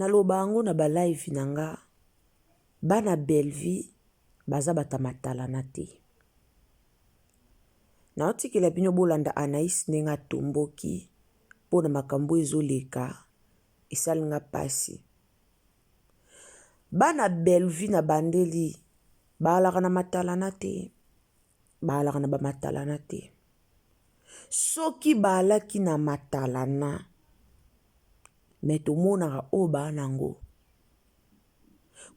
nalobango na ba live nanga bana Belleville baza batamatalana te. Na otikela bino bolanda Anaïs nenga tomboki pona makambo ezoleka esalinga pasi. Bana Belleville na bandeli balaka na matalana te. Balaka na ba matalana te. Soki balaki na matalana meto monaka o banango.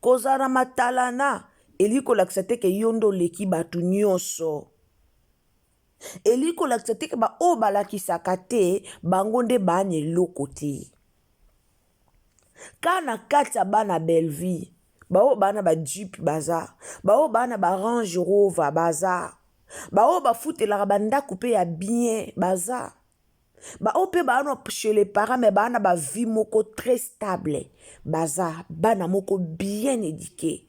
Kozana matalana eliko lakisa teke yondo leki batu nyonso. Eliko lakisa teke ba o balakisaka te bango nde banye loko te. Kana kati ya bana Belleville bao bana ba Jeep baza, bao bana ba Range Rover baza, bao bafutelaka bandako pe ya bien baza, bao pe bana chez les parents mais bana ba vie moko très stable baza, bana moko bien éduqué,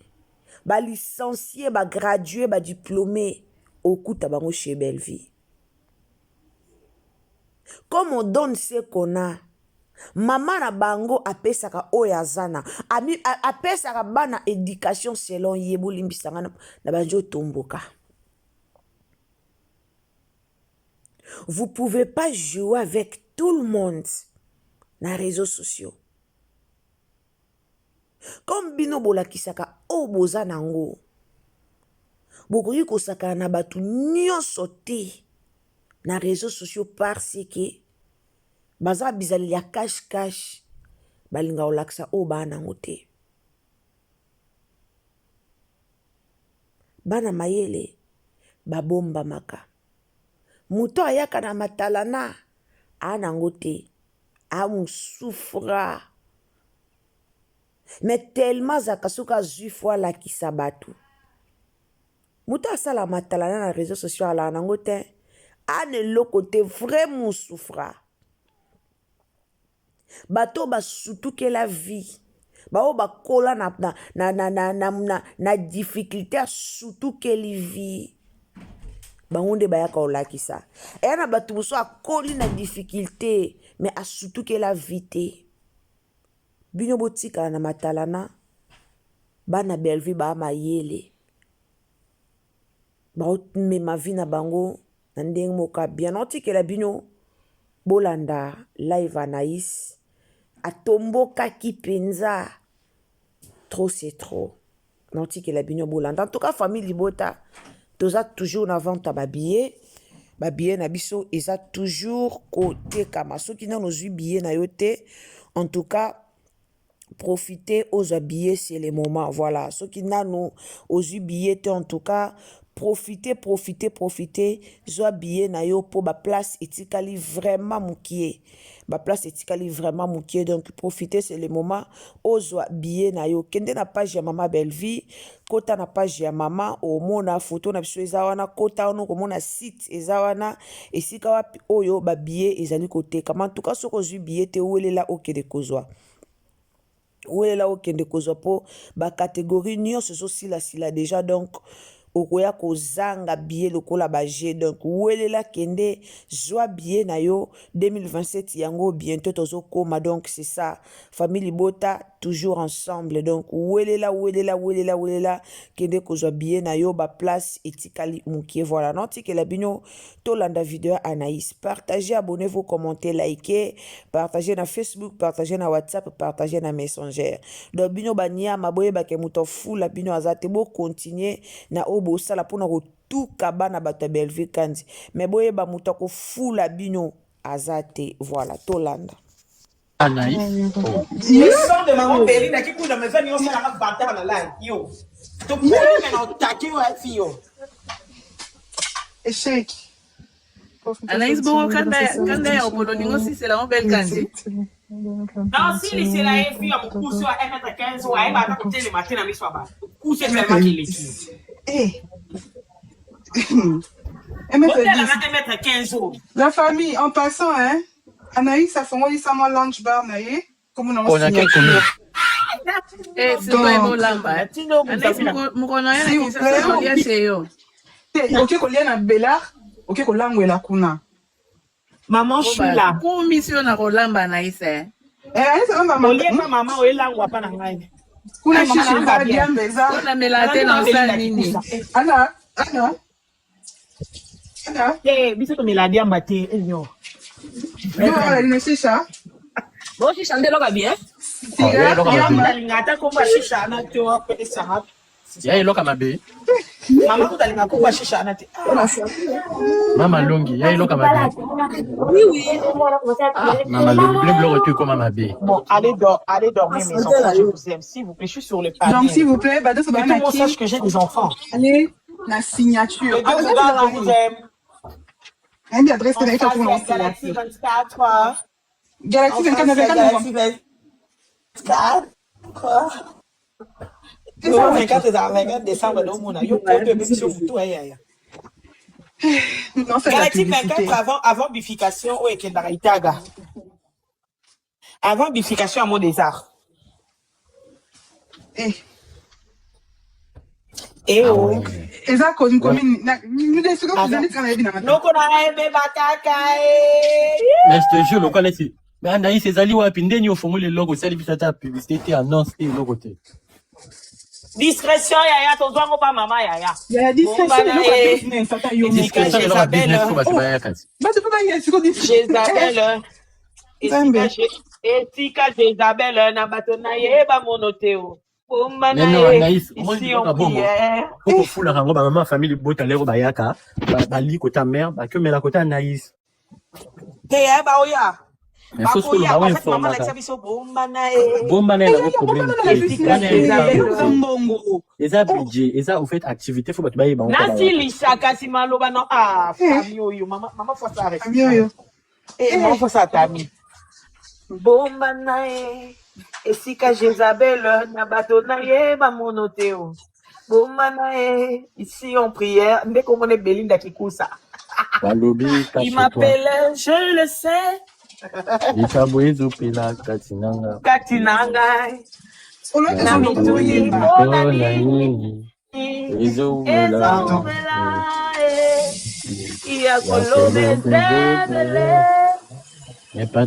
ba licencié, ba gradué, ba diplômé okuta bango chez Belleville. Comme on donne ce qu'on a, maman na bango apesaka oyazana apesaka bana éducation selon yebo limbisanga na banjo tomboka. Vous pouvez pas jouer avec tout le monde na réseaux sociaux. Comme bino bolakisaka o boza nango. Bokoki kosaka na batu nyonso te na réseaux sociaux parce que baza bizali ya cash balinga olaksa o bana ngote. Bana mayele babomba maka. Muto ayaka na matalana ana ngote amusufra. Mais tellement zakasuka zuifwa la kisabatu. Muto asala matalana na réseaux sociaux ala nangote ane lokote vraiment souffra. Bato ba sutuke la vie. Bao ba kola na difficulté a sutuke li vie. Bangonde bayaka olakisa. E na bato muso a koli na difficulté mais a sutuke la vie te. Bino botika na matalana bana Belleville ba mayele. Bao me ma vie na bango na ndenge moka bien otikela bino bolanda live Anaïs atomboka kipenza trop c'est trop noti que la bino bolanda. En tout cas famille Libota toza toujours na vente ba billet na biso eza toujours côté kama soki na nozui billet na yote. En tout cas profitez aux billets, c'est le moment. Voilà soki na no aux billets en tout cas profitez. Zwa billet na yo po ba place etikali vraiment mukie. Ba place etikali vraiment mukie. Donc profitez, c'est le moment. Ozwa billet na yo. Kende na page ya Mama Belleville. Kota na page ya Mama. Omona photo na biso ezawana. Kota ono komona site ezawana. Esika wapi oyo ba billet ezali kote. Kama en tout cas soko zwi billet te welela okende kozwa. Welela okende kozwa po ba catégorie nyonso so sila déjà donc okoya kozanga billet lokola baje. Donc welela kende zwa billet na yo 2027 yango bientôt tozo koma. Donc c'est ça famille Libota toujours ensemble. Donc welela kende kozwa billet na yo ba place etikali mukie. Voilà noti que la bino to landa vidéo Anaïs, partagez, abonnez-vous, commentez, likez, partagez na Facebook, partagez na WhatsApp, partagez na Messenger. Donc bino bania maboye ba ke muto fula bino azate bo continuer na obo sala pona ko tuka bana bata Belleville kandi mais boye ba muto ko fula bino azate. Voilà tolanda Anaïs. Le sang de maman Belinda qui coule dans mes veines, c'est la bataille dans la live. Yo. Donc, pour lui, maintenant, taquer ou être fille. Échec. Anaïs bon kanda ya obodoningo si c'est la belle kandi. Non, si c'est la fille à beaucoup sur 1m15 ou à 1m le matin à mi soir. Où c'est tellement qu'il est. Eh. La famille, en passant, hein, Anaïs a fait un lunch bar, comme on a quel combien? Eh, c'est pas bon lamba. Anaïs, mon c'est yo. Ok, qu'on lien à Bellard, ok, qu'on la kuna. Maman, je suis là. Pour mission na rolamba Anaïs. Anaïs ça va Olie maman. pa maman oyelango apa na ngai. Kuna Maman, chichi maman, ba bien. bien beza. Ona melate na osala nini? Ana. Eh, biso to meladiamba te enyo. Non, elle ne sait ça. Bon, si chante loka bien. Talinga ata komba shisha na te wa pesa hapo. Ya iloka mabe. Mama kutalinga komba shisha na te. Mama longi, ya iloka mabe. Oui. Mama longi, le blog tu comme mabe. Bon, allez dormir mes enfants, je vous aime. S'il vous plaît, je suis sur le palier. Donc s'il vous plaît, bah, Que tout le monde sache que j'ai des enfants. allez, la signature. Les deux gars, je vous aime. Une adresse En télé face, pour il y a Galaxy 24. Galaxy En face, 24 il y a Galaxy Galaxy 24. Quoi? 24 décembre, donc mon aïe, sur photo, Non, c'est la Galaxy publicité. 24 avant bifurcation, oui, Kendara Itaga. Avant bifurcation à mon désert. Eh, oh. et ça, quand une commune, nous décidons que vous allez travailler dans la Non, qu'on a aimé Bakaka. Mais je te jure, le quoi laisser. Mais Anaïs, c'est Ali Wapi, ndeni au fond le logo, c'est la publicité, annonce et logo. Discrétion, yaya, ton doigt, pas maman, yaya. Il y a discrétion, il y a business, ça t'a eu. Discrétion, il y a business, faut pas se bailler à casse. Bah, tu peux pas y aller, c'est quoi Jézabel. Etika Jézabel, na batona yeba monoteo. Mais non, Anaïs, moi, Ici, je on bon. prière. Faut fou la rango, maman, famille, bota, l'air, bayaka, bali, kota mère, que mais la kota Anaïs. Teye, ba oya. Mais faut se le bawa informer. Maman, la biso bomba na e. Bomba na la problème. Mbongo. Et ça, budget, et ça, au fait, activité, faut pas te bailler, Nasi lishaka si maloba no famille oyo. Maman faut ça arrêter. Famille. Eh, maman faut ça tami. Bomba na e. Esika Jézabel, na bato na ye ba monoteo. Bomba na e. Ici on prière. Ndé comment est Belinda Kikusa. Il m'appelle, je le sais. Ikabwezo pela katinanga. Katinanga. Na mituni Bona nini. Ezo wela. Ia kolome zebele. Mais pas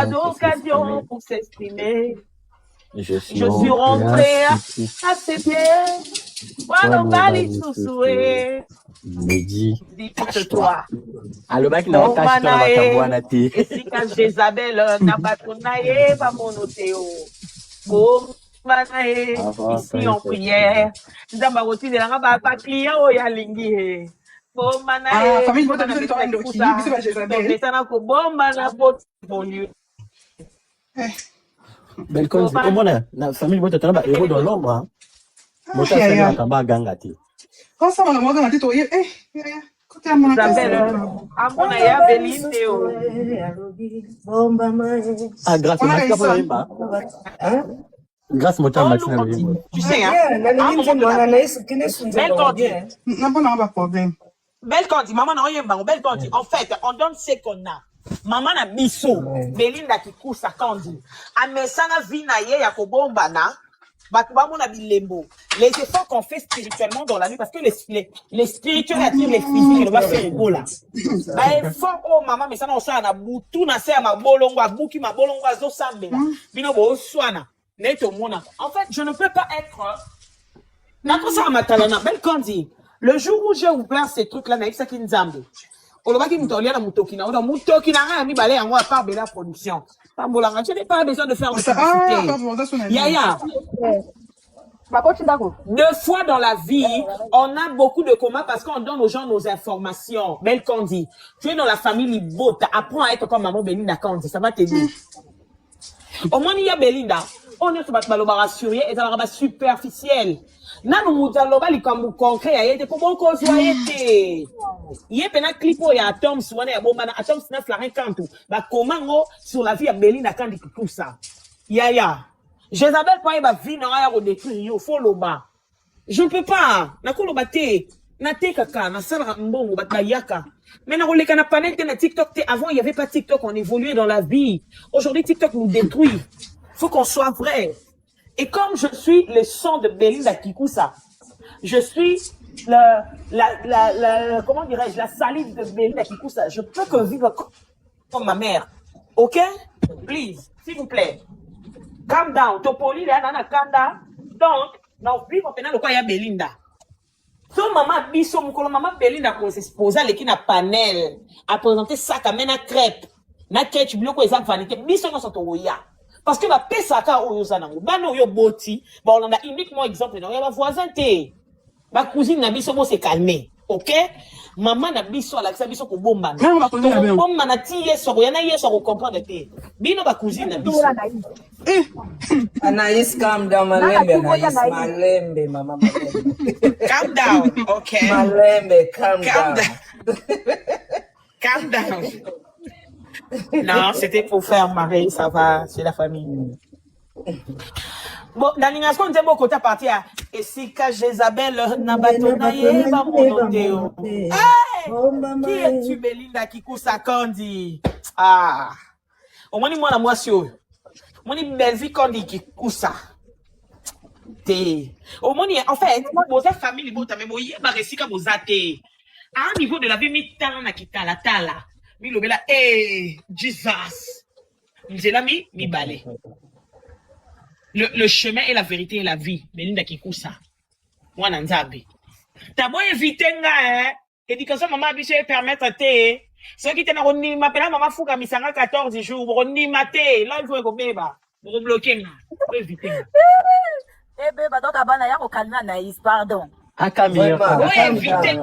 d'occasion pour s'exprimer. Je suis rentré à ses pieds. Voilà, Bali Soussoué. Medi. Dis-toi. Alors, bac na otachi to na batambo na te. Et si quand Jézabel na batonaye va monoteo. Bon, ici en prière. Nzamba roti de la ba client o ya lingi. Bon manaye. Famille, moi, t'as besoin de toi, Ndoki. C'est pas Jézabel. Mais ça n'a ko bomba na pot bon lieu. Belcon, c'est comment la famille bota tana ba héros dans l'ombre. Mota sana kamba ganga te. Quand ça, on a moi, tu es, côté à mon Isabelle, à mon aya Belindeo. Ah, grâce à Max Kapoyemba. Grâce Mota Max Kapoyemba. Tu sais, hein? Belle Candy. Non, pas problème. Belle Candy, maman n'a rien, belle Candy. En fait, on donne ce qu'on a. Maman na biso, Belinda Kikusa Candy. Amesana vina ye ya kobomba na. Les efforts qu'on fait spirituellement dans la nuit, parce que les spirituels attirent les physiques, et on va faire le beau là. Effort, oh maman, mais ça n'a pas na boutou, na se ma bolongwa, bouki ma bolongwa, zo sambe là. Bino bo soana, neto mona. En fait, je ne peux pas être. N'a pas ça à ma talana, belle Candy. Le jour où j'ai ouvert ces trucs-là, n'a pas qui nzambe. Olobaki mutolia na mutoki na nga mi balé yango à part Bella Production. Tambolanga, je n'ai pas besoin de faire de publicité. Yaya. 2 fois dans la vie, on a beaucoup de comas parce qu'on donne aux gens nos informations. Belle Candy, tu es dans la famille Bota, apprends à être comme maman Belinda Candy, ça va t'aider. Au moins, il y a Belinda. On est sur le rassuré et ça va superficiel. Nanu mutaloba likambu concret ayete ko boko zoyete. Yé pena clipo ya Atoms wana ya bomba na Atoms na flarin kantu. Ba komango sur la vie ya Belinda Kandi tout ça. Yaya. Jézabel pa ba vie na ya ko détruire yo foloba. Je ne peux pas. Na ko loba te. Na te kaka na sala mbongo ba yaka. Mais na koleka na panel na TikTok te avant il y avait pas TikTok, on évoluait dans la vie. Aujourd'hui TikTok nous détruit. Faut qu'on soit vrai. Et comme je suis le son de Belinda Kikusa, je suis comment dirais-je, la salive de Belinda Kikusa, je peux que vivre comme ma mère. Ok? Please, s'il vous plaît. Calm down. Topoli, là, nana, calm down. Donc, non, puis, on peut le quoi, il y a Belinda. So, maman, biso, mukolo, maman, Belinda, pour s'exposer, l'équipe na panel, à présenter ça, comme na crêpe. Na ketchup, bloko, et ça, vanité. Biso, non, sont au ya. Parce que, ma pesaka, oyo, zanango. Ba, no, yo, boti. Bon, on a uniquement exemple, non, ma voisin, te. Ma cousine, na biso, bon, s'est calmé. Ok? Maman, na biso, la biso, ko bomba. Bomba, na ti, yeso, yana, yeso, ko comprendre, te. Bino, ba cousine, na biso. Anaïs, calm down, Malembe, Anaïs, Malembe, maman, Malembe. Calm down, ok? Malembe, calm down. Calm down. Non, c'était pour faire marrer, ça va, c'est la famille. Bon, dans l'ingasco, on dit bon côté parti à et si que Jézabel n'a pas tourné, va monter. Hey! Qui es-tu, Belinda, qui court sa Candy? Ah! Au moins, moi, la moissio. Moi, belle vie Candy qui court ça. Au moins, en fait, vos familles, vous avez moyen, bah, récit comme vous êtes. À un niveau de la vie, mi tala qui tala tala. Mi lobela, eh, Jesus. Mi l'ami, mi balé. Le chemin et la vérité et la vie. Belinda Kikusa. Moi, Nanzabi. T'as beau éviter, hein. Éducation, maman, biche, permettre, te. Ceux qui t'en ont m'appelle maman Fouka, misanga 14 jours, on n'y maté. Là, il faut que béba. Pour bloquer, faut éviter. Eh, béba, donc, abana, y'a au calme, Naïs, pardon. Akamia. Oui, éviter,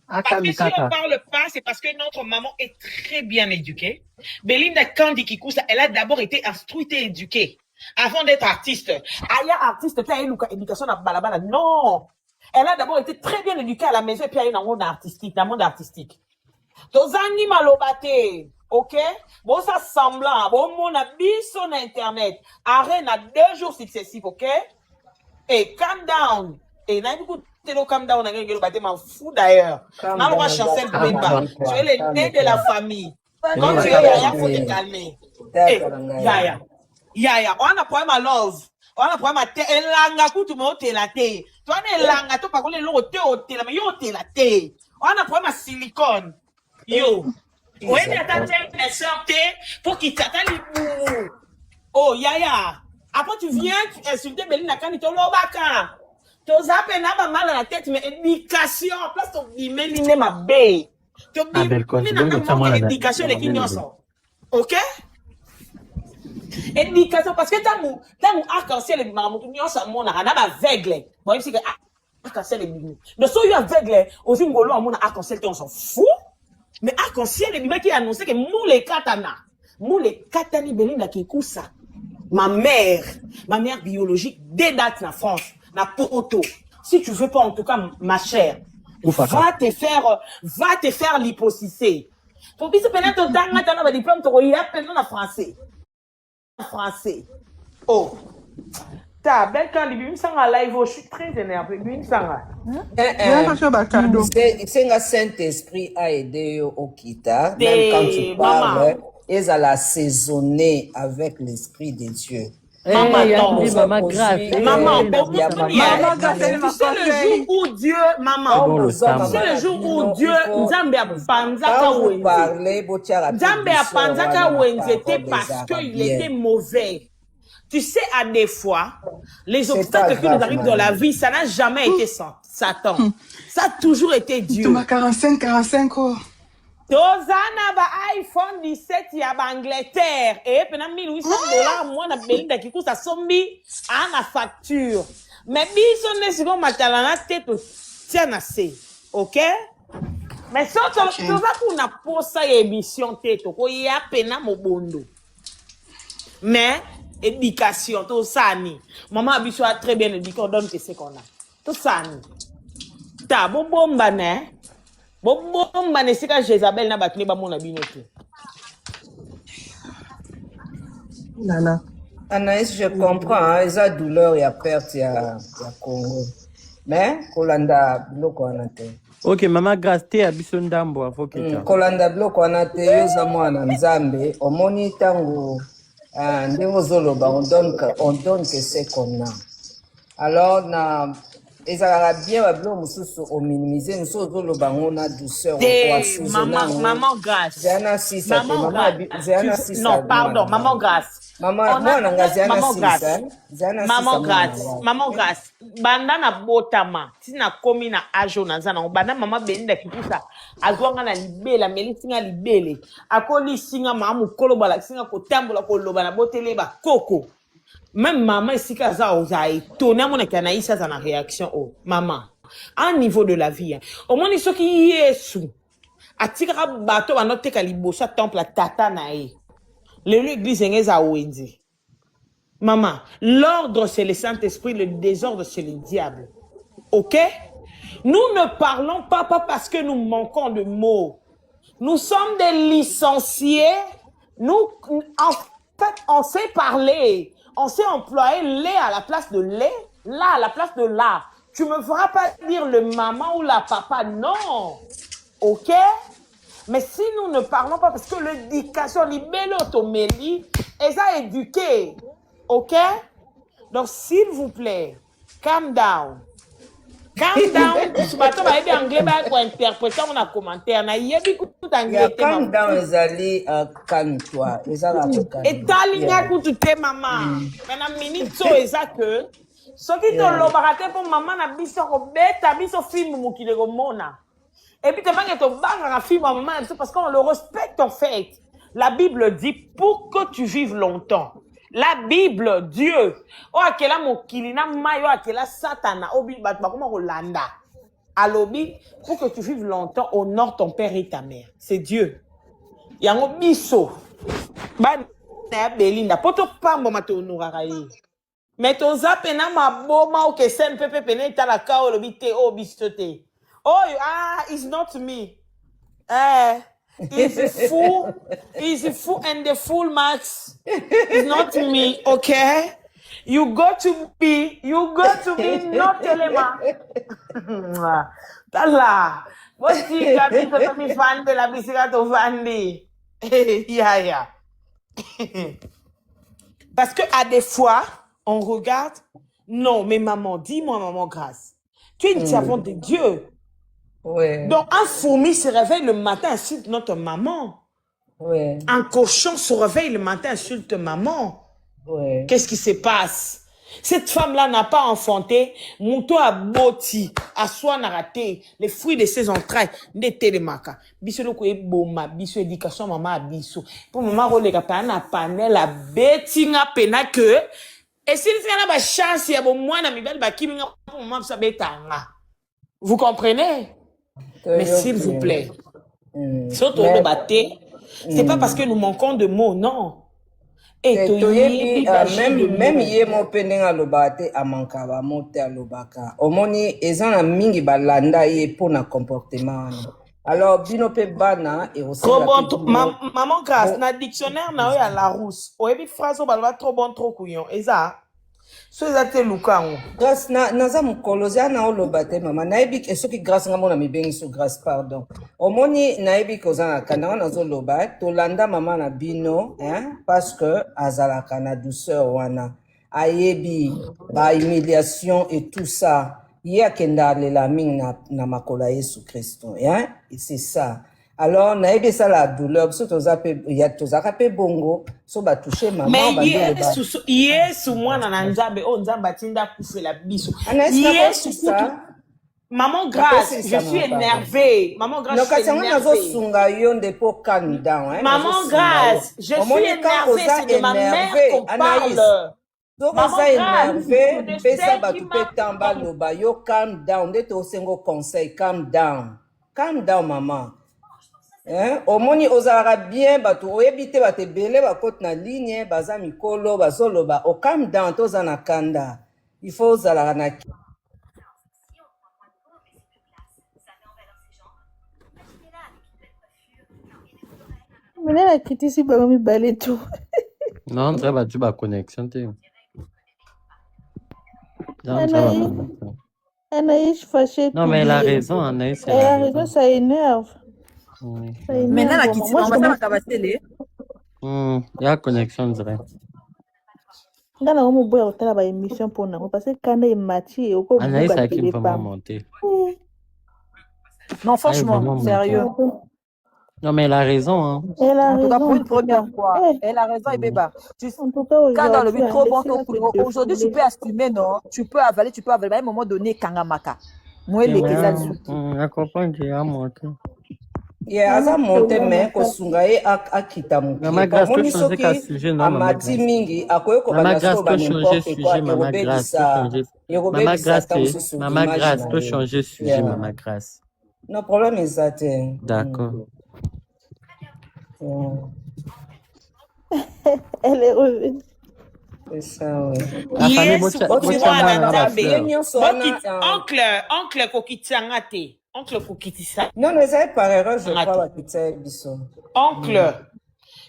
parce que si on parle pas, c'est parce que notre maman est très bien éduquée. Belinda Kandi Kikusa, elle a d'abord été instruite et éduquée. Avant d'être artiste. Aya artiste, t'as une éducation à balabala. Non! Elle a d'abord été très bien éduquée à la maison et puis elle est dans le monde artistique, Tozangi malobate, ok? Bon, ça semblant, bon, mon habit sur Internet. Arrête à 2 jours successifs, ok? Et calm down. Et n'a beaucoup de calm down, on a gagné le bâtiment, m'en fou d'ailleurs. N'a pas chancel Bemba. Tu es le nez de la famille. Quand tu es Yaya, faut te calmer. Yaya, on a problème à love. On a problème à te. Elanga kutu mo te la te. Toi ne langa to pa kole lo te o te la mais yo te la te. On a problème à silicone. Yo. Ouais mais attends une sorte pour qu'il t'attende les oh Yaya. Après tu viens tu insulter Belinda quand il te lobaka. To zappe na ba mal à la tête mais éducation place to bimeline ma bé. To bimeline éducation les kinyoso. OK? Éducation, parce que t'as arc-en-ciel et maman, tu n'as mon aveugle. Bon, il dit que arc-en-ciel est mignon. De ce qui est aveugle, aussi, on a mon arc-en-ciel, on s'en fout. Mais arc-en-ciel est mignon qui a annoncé que moule katana, Belinda qui écoute ça. Ma mère biologique, dès date en France, na Porto. Si tu veux pas, en tout cas, ma chère, va te faire liposucer. Pour que tu penses que tu as un diplôme, tu as un français. Français. Oh. Ta belle quand il live, je suis très énervé. C'est un Saint-Esprit a aidé au Kita. Même quand tu parles, ils allaient assaisonner avec l'Esprit de Dieu. Maman, maman grave. Maman, tu sais le jour où Dieu, maman, tu sais le jour où Dieu, Nzambe a panzaka Wenze. Nzambe a panzaka Wenze parce qu'il était mauvais. Tu sais, à des fois, les obstacles qui nous arrivent dans la vie, ça n'a jamais été Satan. Ça a toujours été Dieu. Tu m'as 45 ans. Tozana ba iPhone 17 ya ba Angleterre et puis na $1,800 moi na Belinda qui coûte ça sombi à la facture mais biso ne siko matalana tête tiens assez OK mais ça tu vas pour na posa émission tête ko ya pena mobondo mais éducation tout ça ni maman biso a très bien éduqué on donne que c'est qu'on a tout ça ni ta bomba né bon, c'est quand Jézabel n'a pas tenu mon abinoté. Nana. Anaïs, je comprends, ils ont douleur et perte, il y a Congo. Mais, Kolanda, bloko anate. Ok, maman, grâce à Bissondambo, à Foketa. Kolanda, bloko anate, yoza mwana nzambe, omoni tango, ndemo zoloba, on donne que c'est qu'on a. Alors, ezalaka bien babilo mosusu ominimize mosusu ozoloba ngo na douceur Maman Grace. zeyana sisa te Maman mama Grace. zeyana sisa Non, pardon, Maman Grace. mwana nga zeyana Maman sisa Grace. zeyana Maman sisa Grace. Maman Grace. Banda na botama. Tina komi na ajo na zana. Banda mama belinda kipusa. Azwanga na libela. Meli singa libele. Akoli singa mamu kolobala. Singa kotambola koloba na botele ba koko. Même maman ici kaza oza étonné mon Anaïs a na réaction oh maman à niveau de la vie au moins ce qui yesu atika bato ba note kalibo sa temple la tata nae l'église ngeza wenzi maman l'ordre c'est le Saint-Esprit le désordre c'est le diable OK nous ne parlons pas parce que nous manquons de mots nous sommes des licenciés nous en fait on sait parler. On s'est employé lait à la place de lait, là à la place de là. Tu me feras pas dire le maman ou la papa, non. OK? Mais si nous ne parlons pas, parce que l'éducation, libelle automélie, elles ont éduqué. OK? Donc, s'il vous plaît, calm down. Calm down. Ce matin, on va aider anglais pour interpréter mon commentaire. Na yebi tout anglais. Calm down ezali calme-toi. Et talinya kutu te maman. Maintenant minute so eza que ce qui te l'obarate pour maman na biso ko beta biso film mukile ko mona. Et puis te banga to banga na film maman parce qu'on le respecte en fait. La Bible dit pour que tu vives longtemps. La Bible, Dieu, oh akela mokili na mayo akela satana obi bat ba comment Rolanda. Alobi pour que tu vives longtemps honore ton père et ta mère. C'est Dieu. Yango biso. Ba na belinda poto pambo mato honorara ye. Mais ton zapena ma boma o que sen pepe pene tala ka o lobi te o biso te. Oh it's not me. He's fool and the full Max. It's not me, okay? You got to be not telema. Tala. Voici capito mi fan de la biciclette au Vandi. Yeah. Parce que à des fois, on regarde. Non, mais maman, dis-moi, maman Grace. Tu es une servante de Dieu. Ouais. Donc, un fourmi se réveille le matin, insulte notre maman. Ouais. Un cochon se réveille le matin, insulte maman. Ouais. Qu'est-ce qui se passe? Cette femme-là n'a pas enfanté. Mouto a boti, a soi n'a raté. Les fruits de ses entrailles, n'était les maka. Biso le koué boma, biso éducation maman a biso. Pour maman rôle kapana na panel la betinga pena que. Et si il y a une chance, il y a bon moins na mibel ba kimi pour maman sa betanga. Vous comprenez? Mais s'il vous plaît, surtout le bâté, c'est pas parce que nous manquons de mots, non. Et même yé mo pending alobate amankaba mote alobaka. Omoni ezana mingi balanda yé pour na comportement. Alors bino pe bana et aussi maman Grace na dictionnaire na ya la rousse. Oyebi phrase o balba trop bon trop couillon. Eza so ezate lukango. Grâce naza mukoloza na olobate mama nayebi esoki grâce ngamona mibengi so grâce pardon. Omoni nayebi kozana kana na zo loba to landa mama na bino parce que azalaka na douceur wana ayebi ba humiliation et tout ça ya kenda lela ming na makola Yesu Kristo et c'est ça. Alors nayebi ça la douleur so tozape ya tozaka bongo so ba toucher maman ba mais Yesu mwana na nzambe o nzamba tinda kufela biso Yesu maman Grace je suis énervée maman Grace je suis énervée sunga yonde pour calm down maman Grace je suis énervée c'est de ma mère qu'on parle donc ça énervé pesa ba tu pe tamba loba yo calm down de to sengo conseil calm down maman. Omoni ozara bien bato oyebite bate belé bakot na ligne baza mikolo bazoloba o calm down toza na kanda il faut ozala na Mais là, la critique, c'est pas mis balai tout. Non, ça va, tu vas connexion. Anaïs fâchée. Non, mais elle a raison, Anaïs. Elle a raison, ça énerve. Maintenant, la critique, on va faire la cabasselle. Il y a connexion direct. Nga na omo boya otala ba émission pour na parce que quand il mati oko Anaïs buka a qui télé vraiment pam. monté. Non, Elle est franchement, vraiment sérieux. montée. Non, mais elle a raison. Hein. Elle a En tout cas, pour raison, une en tout cas. première fois, elle a raison, Ebeba. En tout cas, Quand dans le aujourd'hui, but trop bon, laissez-la se aujourd'hui, tu défouler. peux assumer, non? Tu peux avaler, mais à un moment donné, Kangamaka. Moi, C'est les vrai, Kezal hein. Souki. Je comprends qu'il a monté. Yeah, aza monte me kosunga ye akita Mama mokie Grace, kamoni to changer ka soki sujet, non, Mama amati Grace. mingi akoki Mama kobanda Grace, so to changer banimporte quoi sujet, Mama Grace, to changer. Mama yokobebisa Grace, ta mosusu Mama image Grace, na to ye. changer sujet, Yeah. Mama Grace. No problème eza te. D'accord. Yeah. Elle est revenue. C'est ça, oui. La famille, Yes, bocha Kotiro mwana na Anantabe. fleur. nyonso wana Oncle Kokitianga te. Oncle Kokitisa. non ezali par erreur je crois bakita ye biso. Oncle.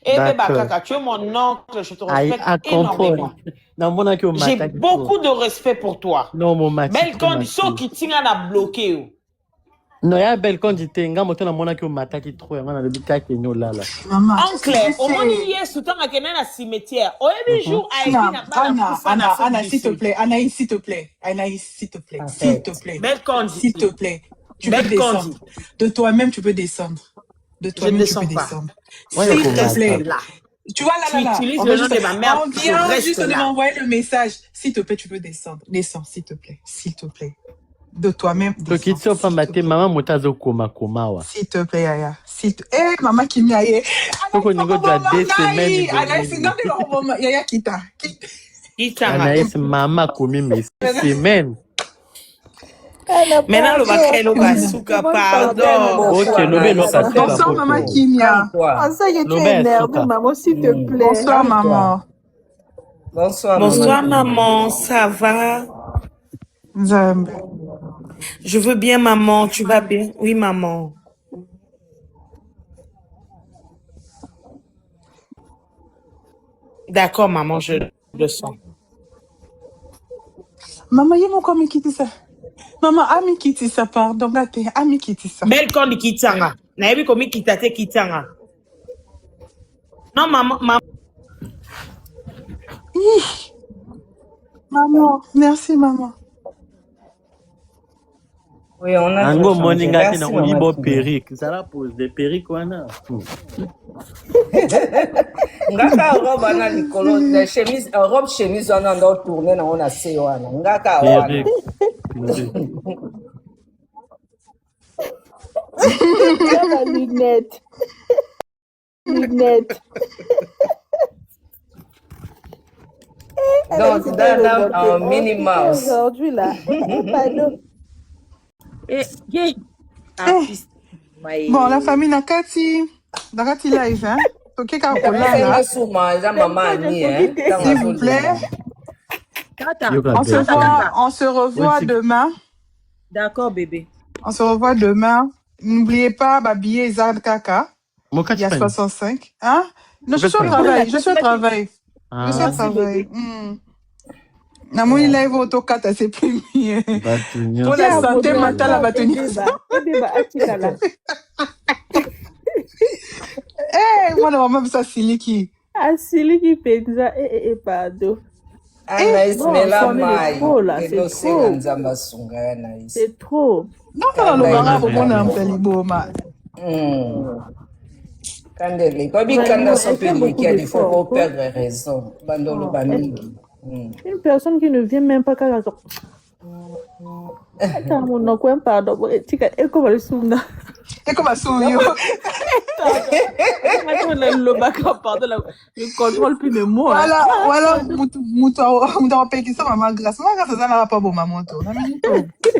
Eh bien, D'accord. Kaka, tu es mon oncle, je te Aïe, respecte à énormément. comprendre. Non, mon aki au J'ai matin. beaucoup de respect pour toi. Non, mon matin. Belle condition qui tient à bloquer. Non, il y a belle condition. Nga moto na mona ki au matin qui trop ngana le bika ki no lala. Maman. Oncle, au moins hier, tout le temps, il y a un cimetière. Au même jour, Anna, s'il te plaît. Anaïs, s'il te plaît. Anaïs, s'il te plaît. S'il te plaît. Belle condition. S'il te plaît. Tu peux descendre. De toi-même, tu peux descendre. De toi-même, tu peux descendre. S'il te plaît. Tu vois là. Tu utilises le nom de ma mère. On vient juste de m'envoyer le message. S'il te plaît, tu peux descendre. Descends, s'il te plaît. S'il te plaît. De toi-même, descends. Maman motazo koma wa. S'il te plaît, Yaya. Eh, maman qui m'y aille. Yaya kita. Anaïs maman komi mes semaines. Maintenant, le bakay lo kasuka, pardon. Ok, lobe lo kasuka. Bonsoir, maman Kimia. Ça y est, tu es énervée, maman, s'il te plaît. Bonsoir, maman. Bonsoir, maman. Ça va? Zambe. Je veux bien, maman. Tu vas bien? Oui, maman. D'accord, maman, je le sens. Maman, il y a mon commis qui dit ça. Maman, ami qui dit ça, pardon, gâte, ami qui dit ça. Belle con de kitanga. Naebi komi kitate kitanga. Non, maman. Maman, merci, maman. Oui, on a Ango moninga tina unibo perruque. Ça la pose des perruques wana. Ngaka robe ana likolo de chemise, robe chemise wana ndo tourner na ona se wana. Ngaka wana. La lunette. Donc, dans Minnie Mouse. Aujourd'hui, là. Pardon. Bon, la famille Nakati. Nakati live, hein. Ok, là. S'il vous plaît. On se revoit demain. D'accord, bébé. On se revoit demain. N'oubliez pas, billet Zad Kaka. Il y a 65. Hein? Non, je suis au travail. Je suis au travail. Namoni live autocata, c'est plus mieux. Pour la santé mentale, la bâtonnier. Eh, moi, maman, ça, Siliki. Ah, Siliki Penza, pardon. Anaïs, mais la maille. C'est trop. Non, non, le barabe, on a un peu liboma. Kandele, babi kanda sopeli qui a il faut perdre raison. Bandolo banigi. Une personne qui ne vient même pas quand elle attends, mon nom, quoi, pardon. Et comment le souvenirs? Et comment souvenirs? Je contrôle plus de mots. Voilà, mouta peki ça, maman grâce. Maman grâce, ça n'a pas bon, maman.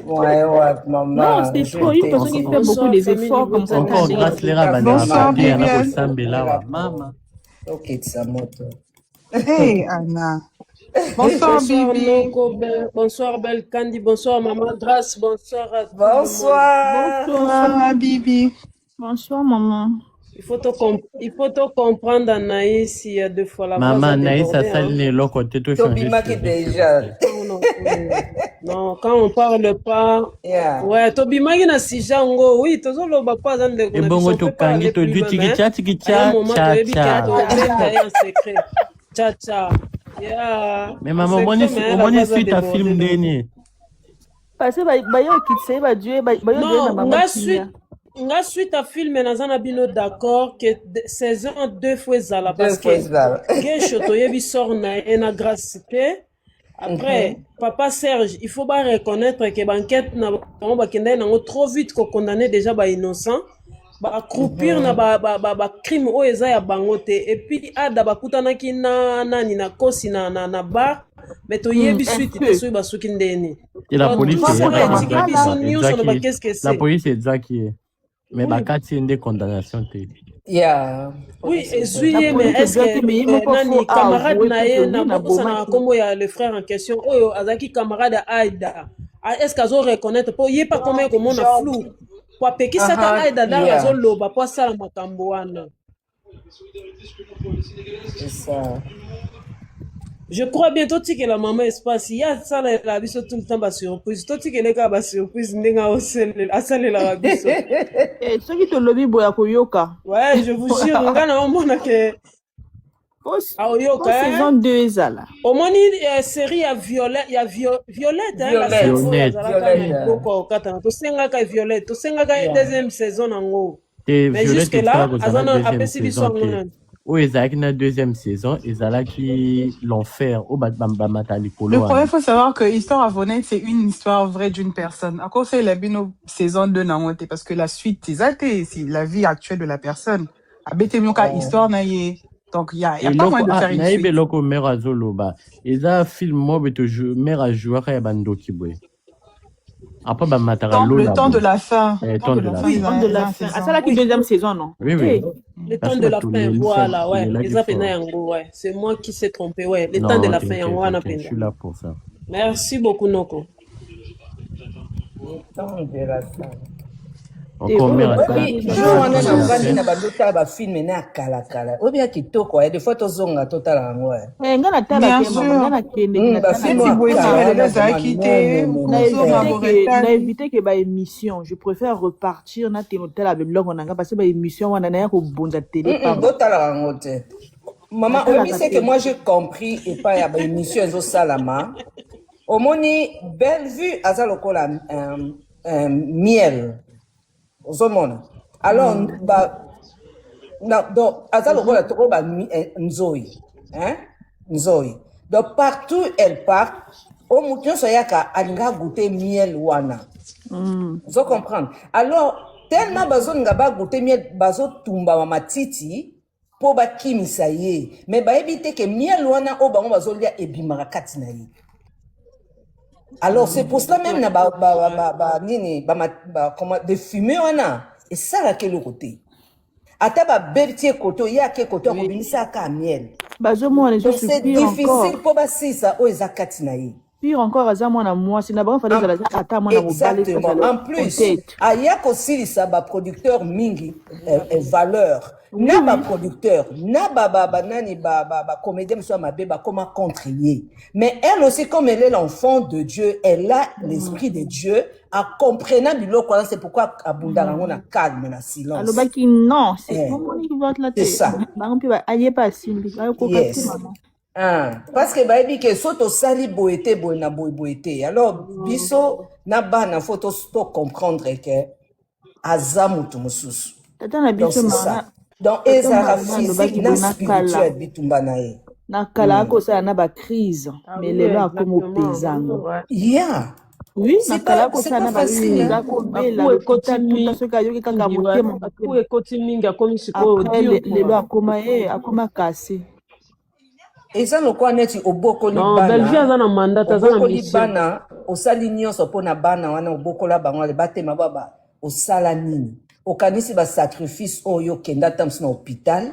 Ouais, maman. Non, c'est trop. Une personne qui fait beaucoup d'efforts comme ça. Encore grâce les rabbins. Bonsoir, Viviane. Maman. Ok, ça moto. Hey, Anna. Bonsoir, Bibi. Bonsoir, Belle Candy. Bonsoir, Maman Grace. Bonsoir à tous. Bonsoir, Bibi. Bonsoir, maman. Il faut te comprendre, Anaïs, il y a deux fois la maman, Anaïs, ça salit le côté tout changé. Déjà. Non, quand on parle pas. Yeah. Ouais, Tobimaki na Sijango. Oui, tout le monde pas dans le. Et bon, tu kangi, tu dis tcha. Tcha. Yeah. Mais maman, C'est au que moins suite à film dernier. parce que bayo kitse ba dieu bayo dieu na Non, mama nga suite à film nazana bino d'accord que saison 2 fois ezala parce que gesho toyebi sort na ye na grâce te. Après, papa Serge, il faut pas reconnaître que banquette na bango bakenda nango trop vite ko condamner déjà ba innocent. Ba accroupir na ba crime o eza ya bango te et puis ada bakutanaki na nani na kosi na bar mais toyebi suite te soki basuki ndeni. Et la police est Zaki. Mais bakati ende condamnation te. Yeah. Oui, et mais est-ce que nani camarade na ye na bosa na kombo ya le frère en question oyo azaki camarade Aïda. Est-ce qu'azo reconnaître po yé pas comment comment na flou. Kwa pekisa ka Aïda da azo loba po sala makambo wana. C'est ça. Je crois bien toi que la maman espace il y a ça la biso tout le temps ba surprise toi que les gars ba surprise ndenga osele la biso et ceux qui te lobby boya koyoka ouais je vous jure ngana omona que aoyoka saison 2 ezala omoni série ya Violette la série boko kata to senga ka Violette to senga ka deuxième saison nango mais jusque là azana apesi biso ngona. Oui, ils ont une deuxième saison, ils ont qui l'enfer au Matali. Le problème, il faut savoir que l'histoire Avonette, c'est une histoire vraie d'une personne. À cause c'est la bino saison 2 nangote parce que la suite, c'est la vie actuelle de la personne. À Betemioka, histoire naïe. Donc, il y a pas moyen de faire une suite. Naïbe loko mère Zoloba. Ils ont un film mobile de mère à jouer à Bandoki Boy. Après, le temps de la fin. Le temps de la fin. Ah, ça là qui deuxième saison, non? Oui, oui. Le temps de la fin, voilà, ouais. Ouais. C'est moi qui s'est trompé, ouais. Le temps de la fin, je suis là pour ça. Merci beaucoup, Noko. Le temps de la fin. Encore merci. Je na badota ba film na kala kala. Obi kitoko ya des fois tozonga totala ngo. Ngana tala ke mama ngana kende ba film na éviter que ba émission. Je préfère repartir na tenotel avec blog nanga parce que ba émission wana na ya ko bonza télé pas. Totala ngo te. Maman, obi c'est que moi j'ai compris et pas ya ba émission zo salama. Omoni Bellevue azalokola miel. Alors, donc, Nzoï. Donc, partout elle part, au mouton soyaka alinga goûter miel wana. Vous comprenez? Alors, tellement bazo ngaba goûter miel, bazo tumba matiti, po ba kimisa ye. Mais ba éviter que miel wana o bango bazo lia ebimara katina ye. Alors c'est pour cela même de fumer wana et ça là quel côté ata ba bertier koto ya ke koto ko binisa ka miel c'est difficile pour ba sisa o ezakati na ye pire encore azamona moi si na ba fallait la ata mona mobale en plus aya ko silisa ba producteur mingi valeur na ba producteur na ba nani ba comédien soit ma beba comment contrier mais elle aussi comme elle est l'enfant de Dieu elle a l'esprit de Dieu à comprenant biloko c'est pourquoi abunda rango na calme na silence alors baki non c'est comment il va te la tête ça ba on peut aller pas simbi ba ko kapti maman parce que baebi ke soto sali boete boena boete alors biso na bana photo to comprendre que azamutu mususu tata na biso maman donc ezala physique na spirituel bitumba na ye na kala ko ça na ba crise mais lelo akomo pesanga oui na kala ko ça na ba crise ko bela kota tout ce ka yoki kaka motema ko ekoti mingi akomi siko lelo akoma cassé eza lokwa neti obokoli bana Bellevue aza na mandat aza na mission bana osali nyonso pona bana wana obokola bango le batema baba osala nini okanisi ba sacrifice oyo kenda tamsi na hôpital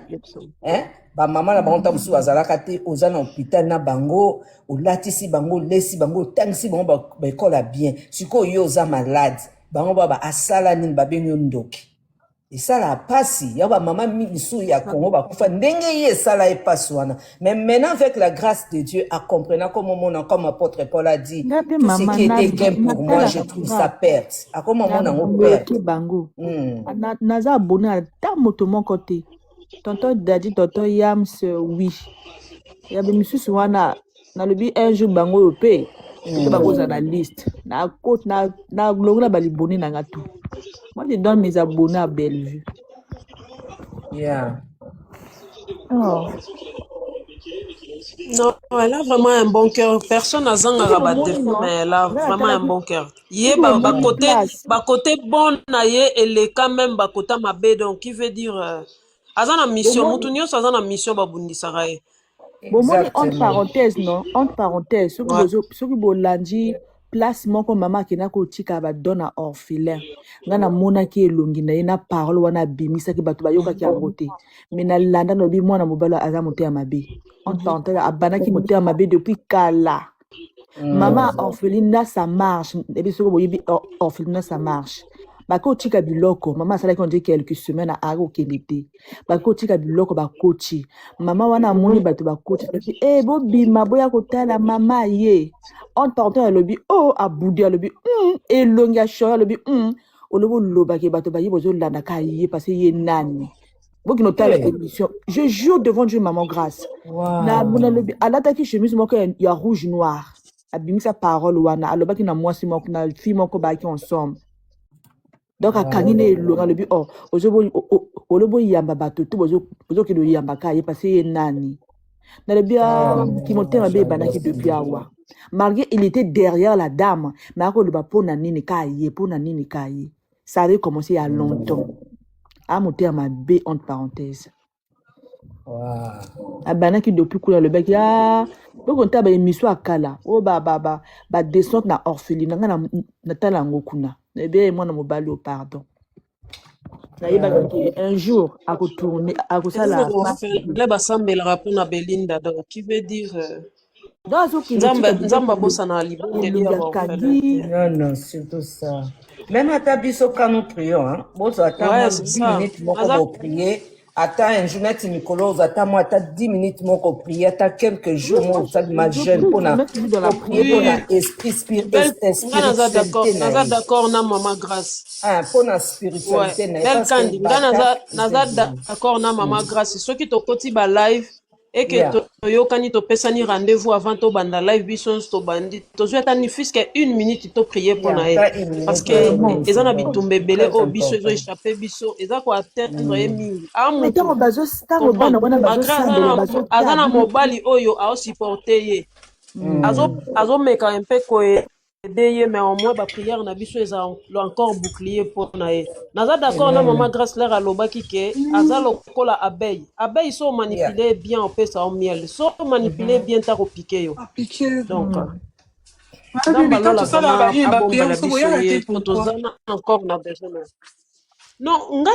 ba mama na bango tamsi bazalaka te oza na hôpital na bango olatisi bango lesi bango tangisi bango ba ekola bien siko yo oza malade bango baba asala nini babengi ndoki esala pasi ya ba mama misu ya Congo ba kufa ndenge ye sala epasi wana mais maintenant avec la grâce de Dieu à comprendre comme apôtre Paul a dit tout ce qui était gain pour moi je trouve ça perte à comme mon perte bango naza abonné ta moto mon côté tonton Daddy tonton Yams oui ya bemisusu wana nalobi un jour bango yo pe ete bakoza na liste na longola baliboni nanga tout. Moi je donne mes abonnés à Bellevue. Yeah. Oh. Non, elle a vraiment un bon cœur. Personne n'a zanga ba défaut, mais elle a vraiment un bon cœur. Yé ba côté bon na ye elle est quand même ba côté mabe donc qui veut dire azana mission mutu nyonso azana mission ba bundisaka ye. Bomoni entre parenthèses non, entre parenthèses soki bolandi place moko mama akenda kotika badona orphelin nga namonaki elongi na ye na parole wana abimisaki bato bayokaki yango te me nalanda nalobi mwana mobali aza motema mabe entre parenthèses abanaki motema mabe depuis kala. Mama orpheline ça marche ebi soki boyebi orpheline ça marche bakotika biloko mama asalaki on dit quelques semaines à okende te bakotika biloko bakoti mama wana amoni bato bakoti bobima boya kotala mama ye en partant alobi abudi alobi elongi ashori alobi olobi olobaki bato baye bozolanda ka ye parce que ye nani boki notala émission je jure devant Dieu maman grâce na mona lobi alataki chemise moko ya rouge noir abimisa parole wana alobaki na mwasi moko na fille moko baki ensemble. Donc akangi ne elonga lobi olobo yamba bato tu bozo kilo yamba ka ye parce que nani na lobi Timothée mabe banaki depuis awa malgré il était derrière la dame mais akoloba pona nini ka ye ça avait commencé il y a longtemps Timothée mabe entre parenthèses. Abanaki depuis kula le bec donc on taba émission akala ba descente na orpheline nga na tala ngokuna ebe mwana mobali pardon un jour à retourner à cosala le basambela rapport na Belinda donc qui veut dire Nzamba bossa na libondeli ya orphelin. Non, surtout ça. Même à Tabiso quand nous prions, hein, bon, attends 10 minutes pour prier. Attends un jour, net Nicolas, attends 10 minutes pour prier. Attends quelques jours, moi, ça ma jeune pour prier pour l'esprit spiritualité. D'accord, na maman grâce. Pour la spiritualité. D'accord, na maman grâce. Ceux qui t'ont côté ba live. Et que toyokani to pesani rendez-vous avant to banda live biso to bandi to jouer ni fisque 1 minute to prier pour na parce que ils en habitent bébélé au biso ils ont échappé biso ils ont quoi atteindre mingi mais tant bazo star bana wana bazo sambela bazo azana mobali oyo a supporter ye azo meka un peu ko aider mais au moins ba prière na biso ils ont encore bouclier pour na ye naza d'accord na maman grâce l'air à lobaki ke azalo kola abeille so manipuler bien on peut ça au miel so manipuler bien ta repiquer yo donc encore na besoin non nga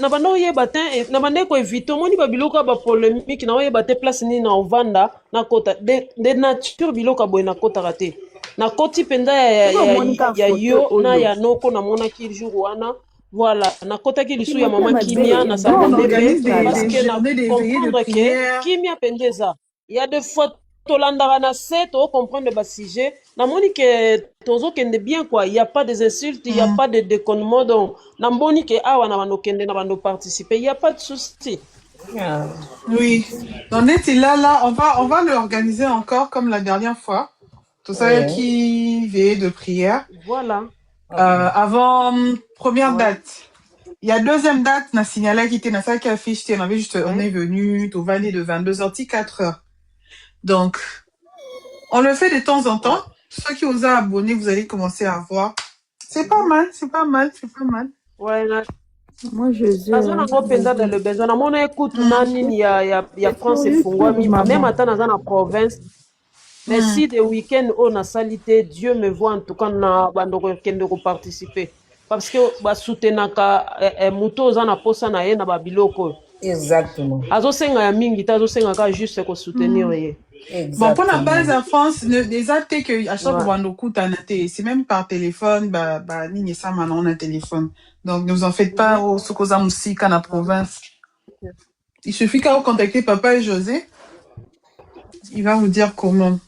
na bando yeba te na bande ko éviter moni ba biloko ba polémique na yeba te place ni na ovanda na kota de nature biloko boy na kota raté na koti penda ya yo na ya noko na mona ki jour wana voilà na kota ki lisu ya mama kimia na sabonde parce que na comprendre que kimia pendeza il y a des fois tolandara na set to comprendre ba sujet na moni que tozo kende bien quoi il y a pas des insultes il y a pas de déconnement donc na mboni que awa na bando kende na bando participer il y a pas de souci. Oui donc est là on va l'organiser encore comme la dernière fois tout ça qui veille de prière voilà avant première date. Il y a deuxième date na signalé qui était na ça qui affiche on avait juste on est venu au valet de 22h 4h. Donc, on le fait de temps en temps. Ceux qui vous ont abonné, vous allez commencer à voir. C'est pas mal. Ouais, moi je sais. Dans le besoin. Mon écoute, il y a France et Fungwami, même à la province. Mais si des week-ends, on a salité, Dieu me voit en tout cas, on a participer. Parce que soutenir muto za na posa na ye na babiloko. Exactement. Azo senga ya mingi ta azo senga ka juste ko soutenir ye. Bon pour la base en France les actes que à chaque fois c'est même par téléphone ni ça maintenant on a téléphone. Donc ne vous en faites pas au sokoza musika na province. Il suffit qu'à contacter papa et José. Il va vous dire comment.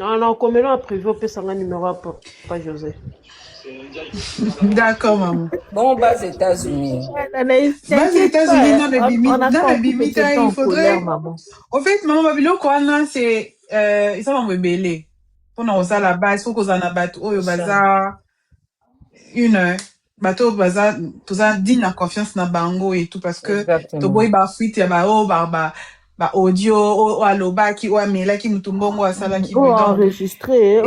Non, comme en privé, on peut s'en un numéro à pas José. D'accord, maman. Bon, bas États-Unis. Bas États-Unis, dans les bimites, il faudrait. maman. En fait, maman, Babilo, quoi, c'est, ils sont rebellés. On a aussi la base, il faut qu'on en abatte, oh, au bazar, bateau, bazar, tout ça, digne la confiance dans Bango et tout, parce que, to boy, ba, fuite, ya, ba, oh, ba, audio, oh, aloba, qui, oh, amela, qui, mutumbongo, asala, qui, enregistré,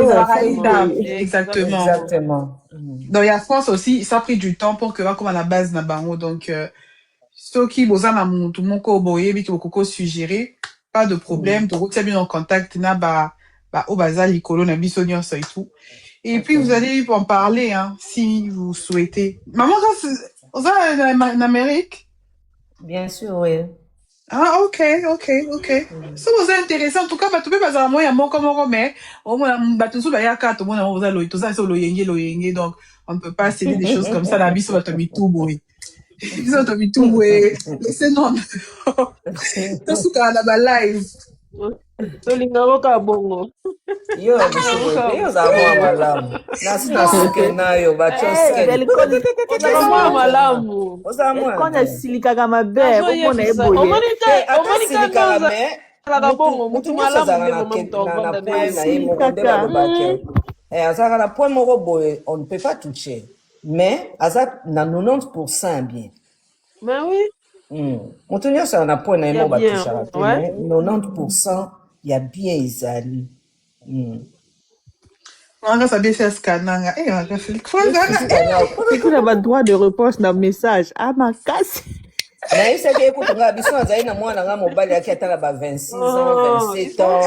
exactement. Exactement. Donc, il y a France aussi, ça a pris du temps pour que, comme à la base, na Bango, donc, ceux qui, boza, na tout le monde, boye, bi, ko suggérer, pas de problème, to route, bien en contact, na, au bazar, l'icolo, na, bisognon, ça et tout. Et puis, vous allez en parler, hein, si vous souhaitez. Maman, ça, en Amérique? Bien sûr, oui. Ah, ok. Ça vous est intéressant. En tout cas, tu peux pas moi, il y a mon comme mais, au moins, tout ça, il y a quatre, au moins, on va tout ça, c'est l'oyenge, donc, on ne peut pas céder des choses comme ça, la vie, ça va te mettre tout boy. Ça va te mettre tout boy. C'est non. Tout ce qu'on a là, live. Tolinga bongo. Yo, yo za mwa malamu. Nasuke nayo bachoske. Mwa malamu. Oza mwa. Konya silikaka mabe, komona eboye. Omonika me. Mutu malamu na point na ye moko nde balobaki. Azaka na point moko boye, on ne peut pas toucher. Mais aza na 90% bien. Mais oui. Mutu nyonso na point na ye moko batushaka te, mais 90% ya bien ezali. On va savoir si c'est un c'est qu'on a pas droit de réponse dans le message. Ah, ma casse. Mais c'est que écoute, on a besoin d'aller dans moi dans mon bal qui atteint 26 ans, 27 ans,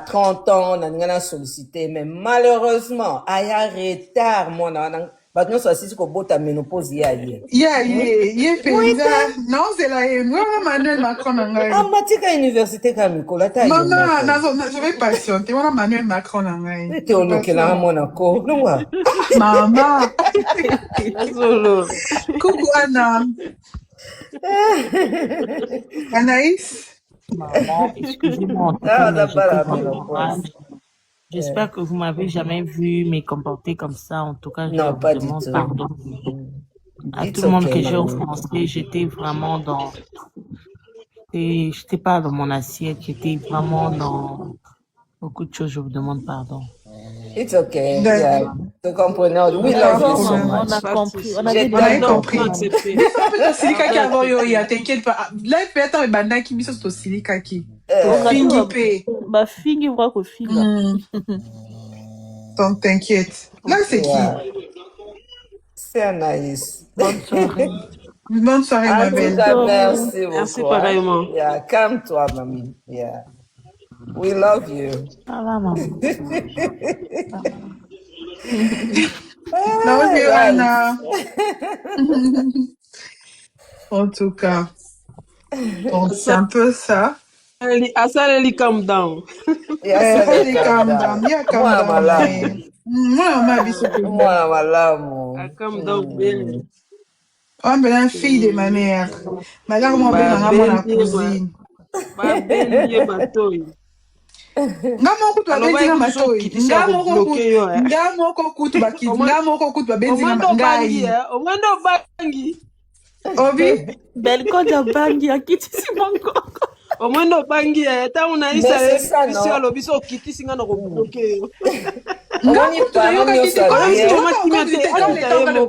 30 ans, on a sollicité, mais malheureusement, il y a retard moi dans nous sommes assis au bout de la ménopause hier. Non, c'est là, moi, Manuel Macron. Ah, Matika Université Kamikola, maman, je vais patienter. Moi, Manuel Macron. Tu es au Lokela, Monaco. Non, maman. Coucou, Anna. Anaïs. Maman, excusez-moi. J'espère que vous m'avez jamais vu me comporter comme ça. En tout cas, je vous demande pardon. À tout le monde que j'ai offensé, j'étais vraiment dans... J'étais pas dans mon assiette, j'étais vraiment dans beaucoup de choses. Je vous demande pardon. It's okay. Yeah. Tu comprenez? We love you so much. On a compris. On a compris. Silika qui avant yo ya, t'inquiète pas. Là, il peut être un banda qui mise sur Silika qui. Fingi pe. Bah, fingi voit que fingi. Donc, t'inquiète. Là, c'est qui? C'est Anaïs. Bonne soirée. Bonne soirée, ma belle. Merci beaucoup. Merci pareillement. Yeah, calme-toi, mamie. Yeah. We love you. Ça va, maman. Love you, Anna. En tout cas. Donc, c'est un peu ça. Asali calm down. Asali calm down. Yeah, calm down. Moi, malamu. Calm down, bien. On est une fille de ma mère. Ma mère m'a dit dans ma cousine. Ngamo kutu babenzi na matoi. Ngamo kutu bakiti. Ngamo kutu babenzi na ngai. Omwendo bangi. Obi. Belko ja bangi akiti si mongo. Omwendo bangi ta unaisa bisi alobi so kiti singa na ko bloquer. Ngamo kutu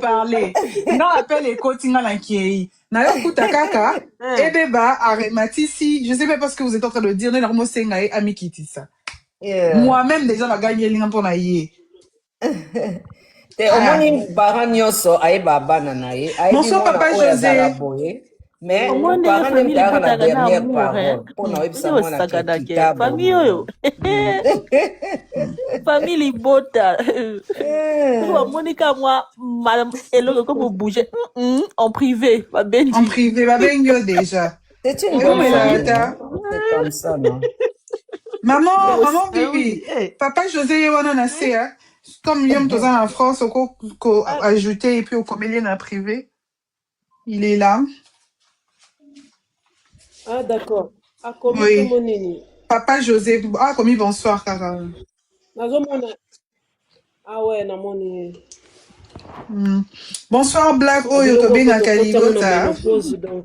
parler. Non appelle les kotinga na kiei. Na yo kuta kaka ebeba arematisi, je sais pas parce que vous êtes en train de dire normalement c'est ngai ami kitisa. Moi-même déjà la gagné linga pour na yé. Te omoni baranyoso ai baba na nae. Bonsoir papa José. Mais parents même dans la dernière parole. Pour na websa mona kita. Famille yo. Famille bota. Monica moi madame Elo comme vous bougez en privé, pas ben. En privé, pas ben yo déjà. C'est une bonne famille. C'est comme ça non. Maman bibi. Papa José Yewana na hein. Comme Yom Tozan en France, au ajouté et puis au comédien en privé. Il est là. Ah, d'accord. Oui. Papa José. Ah, commis bonsoir, Cara. nazomona awe namoni Bonsoir Black Oyo biloko Tobenga kotokotango na Kalibota. ménopause donc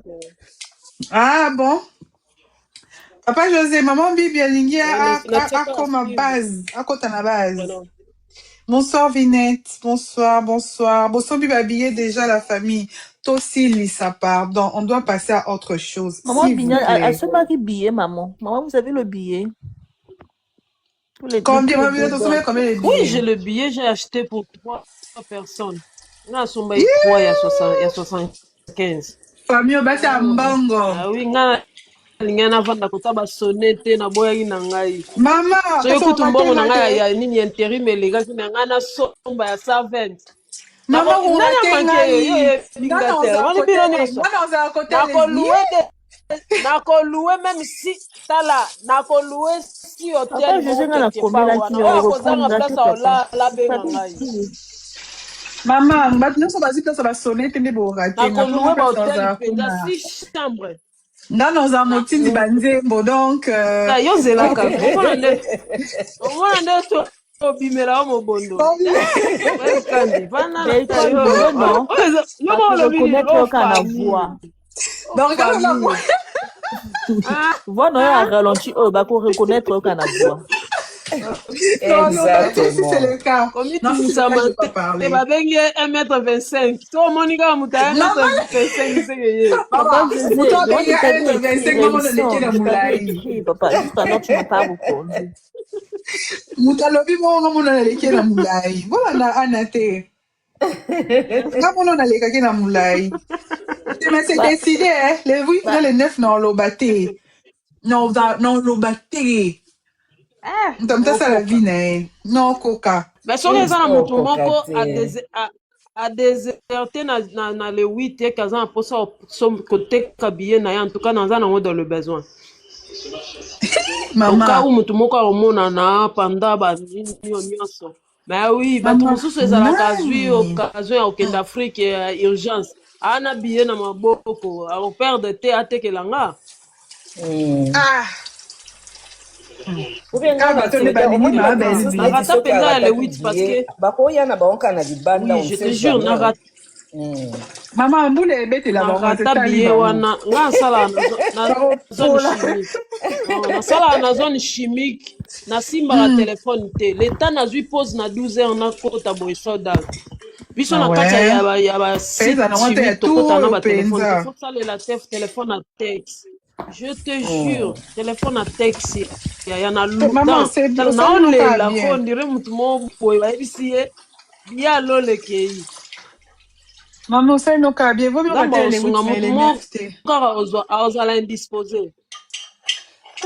Ah bon? Papa José, maman Bibi alingi natiaka akoma suivre base, akota na base. non. Bonsoir Vinette, bonsoir. Bonsoir Bibi habillé déjà la famille. Tossi Lisa, pardon, on doit passer à autre chose, Maman s'il vous Bignan, plaît. ce mari billet, maman. Maman, vous avez le billet. Combien, maman Vinette, combien les Oui, billets? j'ai le billet, j'ai acheté pour 3 personnes. Nga somba 3 ya 75. Famille, basi ya mbongo. Ah oui, nga linga navanda kota basone te naboyaki na ngai. Mama, Soki kutu mbongo na ngai ya nini intérim elekaki na ngai na somba ya 120. Mama, Nani amanke yo binga te. Wani bino nyonso. Nakoluwe même si tala nakoluwe si hotel moko quelque part wana oyo kozanga place la benga ngai. Mama, bato nyonso bazwi place basone te nde borate. Nakoluwe ba hotel mpenza 6 chambres. Nga noza motindi banzembo donc yo zelaka omona nde tobimela wa mobondo kandi bana voix non à ralenti bah pour reconnaître aucun voix. Exactement. C'est le cas. Et babengi 1m25. To monika muta 1m25 Papa, jusqu'à tu m'as pas beaucoup. Mutalobi mo ngamo na leke na mulai. Voilà na anate. Ngamo na leka na mulai. C'est décidé hein, le 8 et le 9 non lobaté. Non lobaté. Ntamta ça la vie né. Non coca. Mais soki eza na motu moko a déserté na le 8 et kaza na posa koteka billet na ye en tout cas naza nango dans le besoin. Maman. Au cas où motu moko akomona na pendant banini nyonso. Mais oui, bato mosusu ezalaka azwi occasion ya okende Afrique ya urgence. Ana billet na maboko akoperde te atekelanga. Ah. Narata mpenza ya le 8 parce que bakoya na bango kaka na libanda oui, je te jure narata Mama mbula ebetela bango narata billet wana nga nasala na zone chimique nasimbaka telefone te leta nazwi pose na 12 heures nakota boye soda biso na kati ya basite chimique tokota na batelefone tosalela telefone na texte. Je te jure, téléphone à texte, il y en a longtemps. Non, la on dirait mutumo boy, ici, il y a le kei. Maman, c'est nos cas bien. Vous me rappelez les mutumo. Car aux à l'indisposé.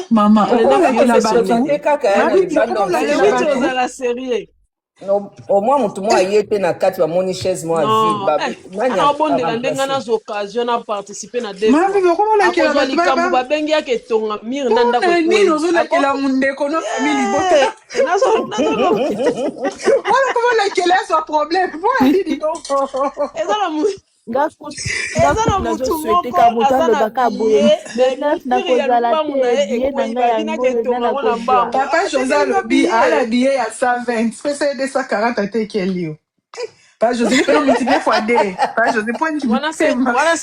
Maman, on a fait la la série. Au moins mutu mo ayete na kati bamoni chaise mo vide abondela ndenge naza occasion na participer na akozwa likambo babengi yake etonga mire na ndako ozolakela mondeko no famille libota wana komolakela so problème mpona nini eza na mutu moko aza na Papa José alobi ala billet ya 120 pesa ye 240 atekeli yo Papa José peut multiplier fois 2 Papa José point voilà c'est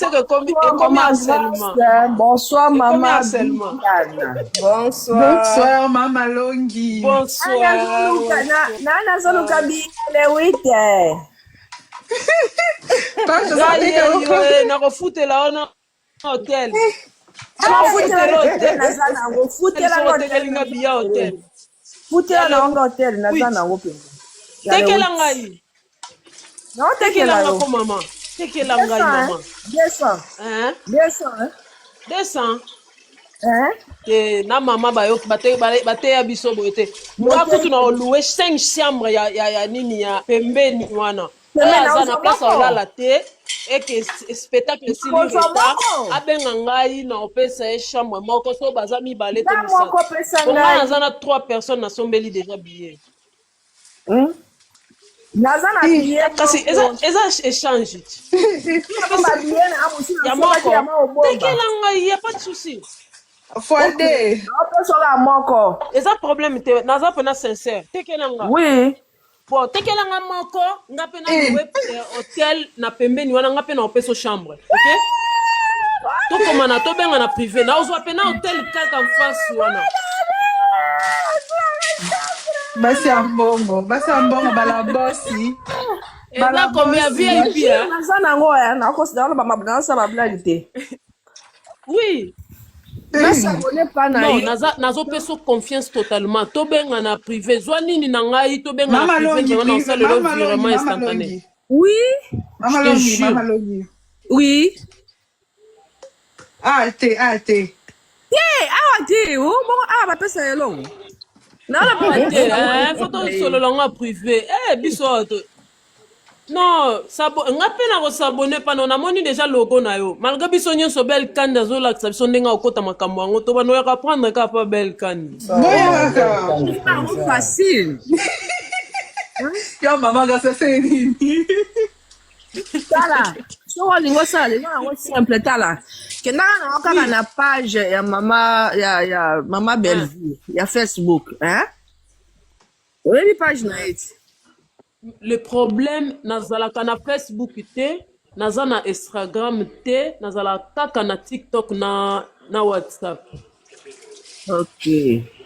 que combien seulement bonsoir maman bonsoir maman Longi bonsoir nana zoluka billet 8 nakofutela wana hotel tekela ngai tekela ko mama tekela ngai mama 200 te na mama bateya biso boye te nga kutu na oluwe 5 chambre ya nini ya pembeni wana aza na place olala te eke spectacle esili reta abenga ngai na opesa ye chambre moko so baza mibale to misato onga naza na 3 personnes nasombeli déjà billet kasi eza échange ya moko tekela ngai ya pas de souci Fouadé. eza problème te naza mpena sincère tekelanga Oui. bon tekelanga moko nga mpe na lowe hôtel na pembeni wana nga mpe na opeso chambre ok tokoma na tobenga na privé naozwa mpe na hôtel kaka mfasi wana Basi ya mbongo bala bosi. eza combien VIP Naza nango ya nakosala ba blague te. oui Nasabone pa na non ye. nazopeso confiance totalement tobenga na privé zwa nini na ngai tobenga na Mama privé Longi, nanga na osala le virement Mama instantané Longi. Oui. Mama Je te Longi, jure. Mama Longi. Oui. Ate. Awa te o bongo awa bapesa ye longo. Nala awa te fo tosololanga privé biso non nga mpe na kosabone pano namoni déjà logo na yo malgré biso nyonso belkandi azolakisa biso ndenge akokota makambo yango to bano oyaka prendre kaka pa belkandi facile. Yo mama gasa se nini? Tala. So walingo sala lengo yango simple tala. Kendanga na kaka na page ya mama Bellevue ya Facebook, hein? Oyebi page na eti. le problème nazalaka na Facebook te naza na Instagram te nazalaka kaka na TikTok na WhatsApp Ok.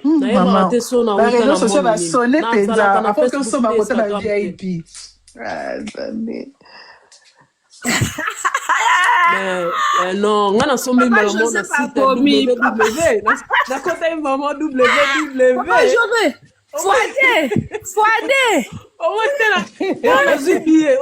nayebaka te so na Ba réseaux wuta sociaux ba sonner penza. na Après que so ba Facebook côté te ba Instagram te VIP. mais non nga nasombi maman na site www nakota maman www Fouadé. au moins te na nazwi billet